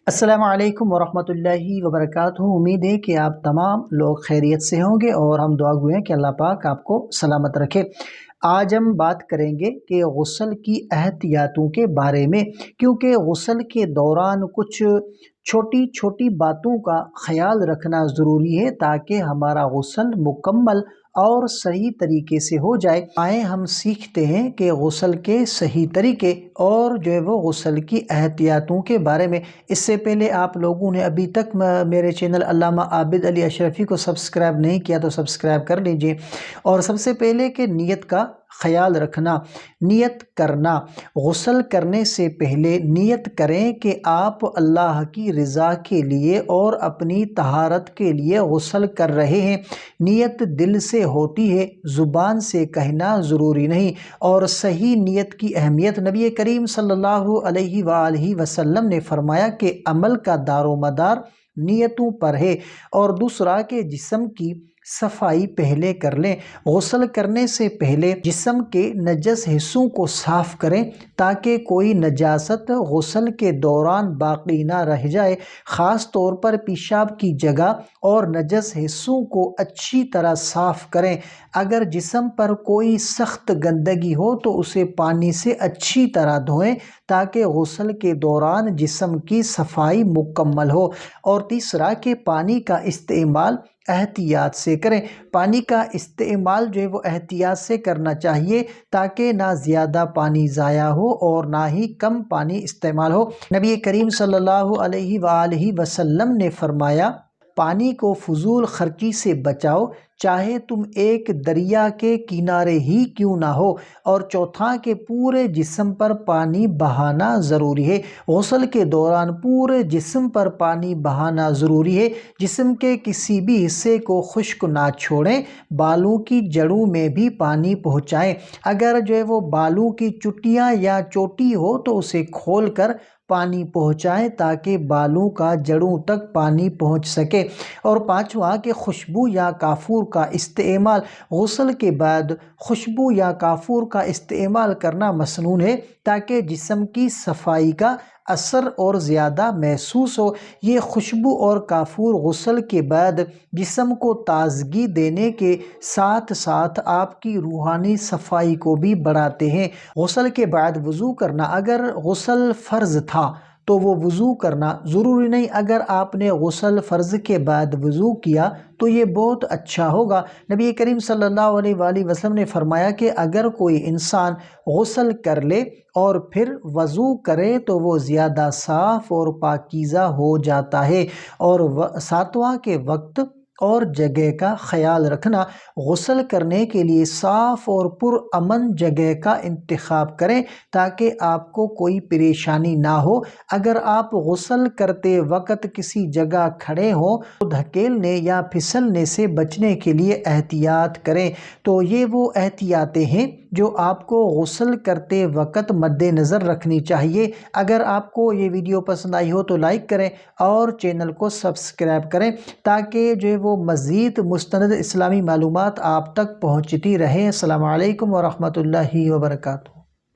السلام علیکم ورحمۃ اللہ وبرکاتہ۔ امید ہے کہ آپ تمام لوگ خیریت سے ہوں گے اور ہم دعا گوئیں کہ اللہ پاک آپ کو سلامت رکھے۔ آج ہم بات کریں گے کہ غسل کی احتیاطوں کے بارے میں، کیونکہ غسل کے دوران کچھ چھوٹی چھوٹی باتوں کا خیال رکھنا ضروری ہے تاکہ ہمارا غسل مکمل اور صحیح طریقے سے ہو جائے۔ آئیں ہم سیکھتے ہیں کہ غسل کے صحیح طریقے اور جو ہے وہ غسل کی احتیاطوں کے بارے میں۔ اس سے پہلے آپ لوگوں نے ابھی تک میرے چینل علامہ عابد علی اشرفی کو سبسکرائب نہیں کیا تو سبسکرائب کر لیجئے۔ اور سب سے پہلے کہ نیت کا خیال رکھنا، نیت کرنا۔ غسل کرنے سے پہلے نیت کریں کہ آپ اللہ کی رضا کے لیے اور اپنی طہارت کے لیے غسل کر رہے ہیں۔ نیت دل سے ہوتی ہے، زبان سے کہنا ضروری نہیں۔ اور صحیح نیت کی اہمیت، نبی کریم صلی اللہ علیہ وآلہ وسلم نے فرمایا کہ عمل کا دار و مدار نیتوں پر ہے۔ اور دوسرا کہ جسم کی صفائی پہلے کر لیں۔ غسل کرنے سے پہلے جسم کے نجس حصوں کو صاف کریں تاکہ کوئی نجاست غسل کے دوران باقی نہ رہ جائے۔ خاص طور پر پیشاب کی جگہ اور نجس حصوں کو اچھی طرح صاف کریں۔ اگر جسم پر کوئی سخت گندگی ہو تو اسے پانی سے اچھی طرح دھوئیں تاکہ غسل کے دوران جسم کی صفائی مکمل ہو۔ اور تیسرا کہ پانی کا استعمال احتیاط سے کریں۔ پانی کا استعمال جو ہے وہ احتیاط سے کرنا چاہیے تاکہ نہ زیادہ پانی ضائع ہو اور نہ ہی کم پانی استعمال ہو۔ نبی کریم صلی اللہ علیہ وآلہ وسلم نے فرمایا، پانی کو فضول خرچی سے بچاؤ، چاہے تم ایک دریا کے کنارے ہی کیوں نہ ہو۔ اور چوتھا کہ پورے جسم پر پانی بہانا ضروری ہے۔ غسل کے دوران پورے جسم پر پانی بہانا ضروری ہے۔ جسم کے کسی بھی حصے کو خشک نہ چھوڑیں، بالوں کی جڑوں میں بھی پانی پہنچائیں۔ اگر جو ہے وہ بالوں کی چٹیاں یا چوٹی ہو تو اسے کھول کر پانی پہنچائیں تاکہ بالوں کا جڑوں تک پانی پہنچ سکے۔ اور پانچواں کہ خوشبو یا کافور کا استعمال۔ غسل کے بعد خوشبو یا کافور کا استعمال کرنا مسنون ہے تاکہ جسم کی صفائی کا اثر اور زیادہ محسوس ہو۔ یہ خوشبو اور کافور غسل کے بعد جسم کو تازگی دینے کے ساتھ ساتھ آپ کی روحانی صفائی کو بھی بڑھاتے ہیں۔ غسل کے بعد وضو کرنا، اگر غسل فرض تھا تو وہ وضو کرنا ضروری نہیں۔ اگر آپ نے غسل فرض کے بعد وضو کیا تو یہ بہت اچھا ہوگا۔ نبی کریم صلی اللہ علیہ وآلہ وسلم نے فرمایا کہ اگر کوئی انسان غسل کر لے اور پھر وضو کرے تو وہ زیادہ صاف اور پاکیزہ ہو جاتا ہے۔ اور ساتواں کے وقت اور جگہ کا خیال رکھنا۔ غسل کرنے کے لیے صاف اور پرامن جگہ کا انتخاب کریں تاکہ آپ کو کوئی پریشانی نہ ہو۔ اگر آپ غسل کرتے وقت کسی جگہ کھڑے ہوں تو دھکیلنے یا پھسلنے سے بچنے کے لیے احتیاط کریں۔ تو یہ وہ احتیاطیں ہیں جو آپ کو غسل کرتے وقت مد نظر رکھنی چاہیے۔ اگر آپ کو یہ ویڈیو پسند آئی ہو تو لائک کریں اور چینل کو سبسکرائب کریں تاکہ جو ہے وہ مزید مستند اسلامی معلومات آپ تک پہنچتی رہیں۔ السلام علیکم ورحمۃ اللہ وبرکاتہ۔